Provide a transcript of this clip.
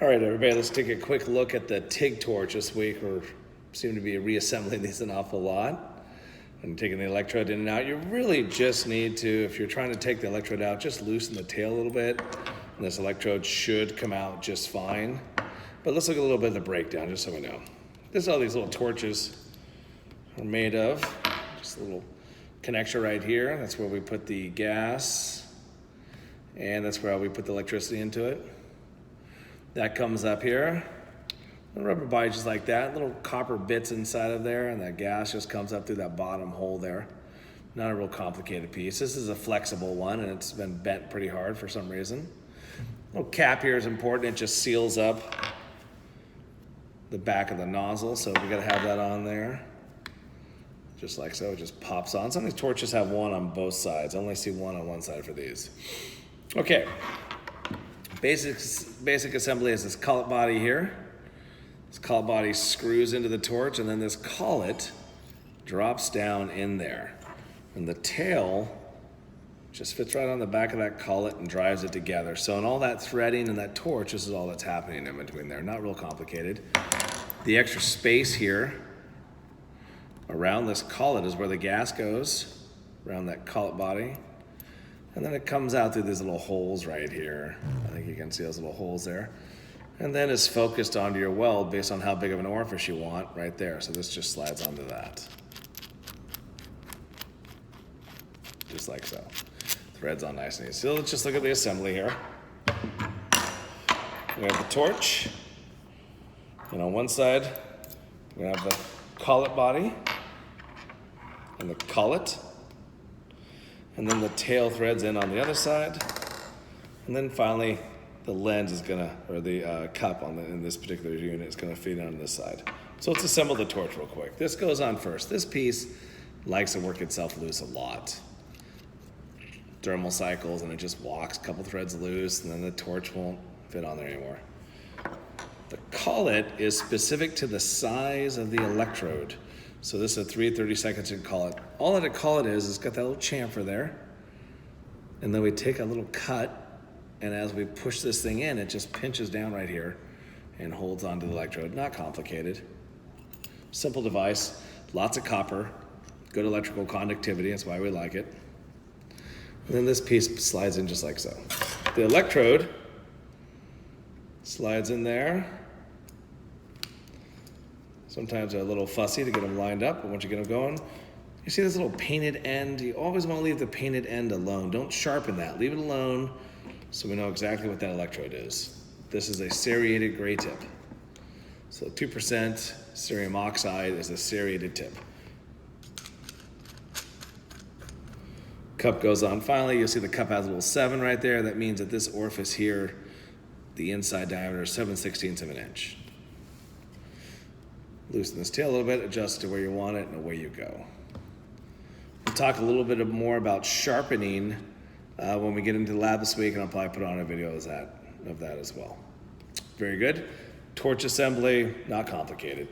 All right, everybody, let's take a quick look at the TIG torch this week. We seem to be reassembling these an awful lot and taking the electrode in and out. You really just need to, if you're trying to take the electrode out, just loosen the tail a little bit, and this electrode should come out just fine. But let's look at a little bit of the breakdown, just so we know. This is all these little torches are made of. Just a little connector right here. That's where we put the gas, and that's where we put the electricity into it. That comes up here. The rubber body just like that. Little copper bits inside of there, and that gas just comes up through that bottom hole there. Not a real complicated piece. This is a flexible one, and it's been bent pretty hard for some reason. Little cap here is important. It just seals up the back of the nozzle, so we gotta have that on there. Just like so, it just pops on. Some of these torches have one on both sides. I only see one on one side for these. Okay. Basic assembly is this collet body here. This collet body screws into the torch, and then this collet drops down in there. And the tail just fits right on the back of that collet and drives it together. So in all that threading and that torch, this is all that's happening in between there. Not real complicated. The extra space here around this collet is where the gas goes, around that collet body. And then it comes out through these little holes right here. I think you can see those little holes there. And then it's focused onto your weld based on how big of an orifice you want right there. So this just slides onto that. Just like so. Threads on nice and easy. So let's just look at the assembly here. We have the torch. And on one side, we have the collet body and the collet. And then the tail threads in on the other side. And then finally, the lens is gonna, or the cup in this particular unit is gonna feed on this side. So let's assemble the torch real quick. This goes on first. This piece likes to work itself loose a lot. Thermal cycles, and it just walks a couple threads loose, and then the torch won't fit on there anymore. The collet is specific to the size of the electrode. So this is a 3/32 inch collet. All that a collet is, it's got that little chamfer there. And then we take a little cut, and as we push this thing in, it just pinches down right here and holds onto the electrode. Not complicated. Simple device, lots of copper, good electrical conductivity, that's why we like it. And then this piece slides in just like so. The electrode slides in there. Sometimes they're a little fussy to get them lined up, but once you get them going, you see this little painted end. You always want to leave the painted end alone. Don't sharpen that. Leave it alone so we know exactly what that electrode is. This is a serrated gray tip. So 2% cerium oxide is a serrated tip. Cup goes on. Finally, you'll see the cup has a little 7 right there. That means that this orifice here, the inside diameter is 7/16 of an inch. Loosen this tail a little bit, adjust to where you want it, and away you go. We'll talk a little bit more about sharpening when we get into the lab this week, and I'll probably put on a video of that as well. Very good. Torch assembly, not complicated.